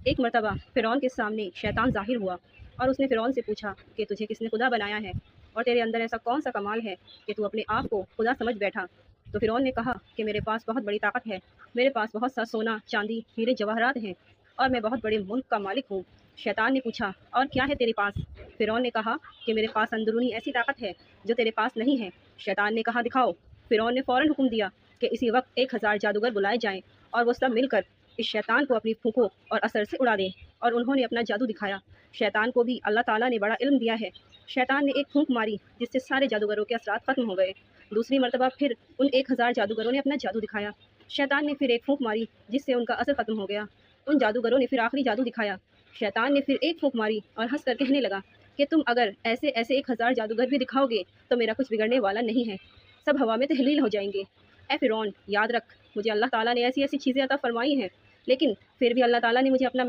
ایک مرتبہ فرعون کے سامنے شیطان ظاہر ہوا اور اس نے فرعون سے پوچھا کہ تجھے کس نے خدا بنایا ہے اور تیرے اندر ایسا کون سا کمال ہے کہ تو اپنے آپ کو خدا سمجھ بیٹھا۔ تو فرعون نے کہا کہ میرے پاس بہت بڑی طاقت ہے، میرے پاس بہت سا سونا چاندی ہیرے جواہرات ہیں اور میں بہت بڑے ملک کا مالک ہوں۔ شیطان نے پوچھا اور کیا ہے تیرے پاس؟ فرعون نے کہا کہ میرے پاس اندرونی ایسی طاقت ہے جو تیرے پاس نہیں ہے۔ شیطان نے کہا دکھاؤ۔ فرعون نے فوراً حکم دیا کہ اسی وقت 1000 جادوگر بلائے جائیں اور وہ سب مل کر اس شیطان کو اپنی پھونکوں اور اثر سے اڑا دیں، اور انہوں نے اپنا جادو دکھایا۔ شیطان کو بھی اللہ تعالیٰ نے بڑا علم دیا ہے۔ شیطان نے ایک پھونک ماری جس سے سارے جادوگروں کے اثرات ختم ہو گئے۔ دوسری مرتبہ پھر ان 1000 جادوگروں نے اپنا جادو دکھایا۔ شیطان نے پھر ایک پھونک ماری جس سے ان کا اثر ختم ہو گیا۔ ان جادوگروں نے پھر آخری جادو دکھایا۔ شیطان نے پھر ایک پھونک ماری اور ہنس کر کہنے لگا کہ تم اگر ایسے 1000 جادوگر بھی دکھاؤ گے تو میرا کچھ بگڑنے والا نہیں ہے، سب ہوا میں تحلیل ہو جائیں گے۔ اے فرعون، یاد رکھ مجھے اللہ تعالیٰ نے ایسی ایسی چیزیں عطا فرمائی ہیں، لیکن پھر بھی اللہ تعالیٰ نے مجھے اپنا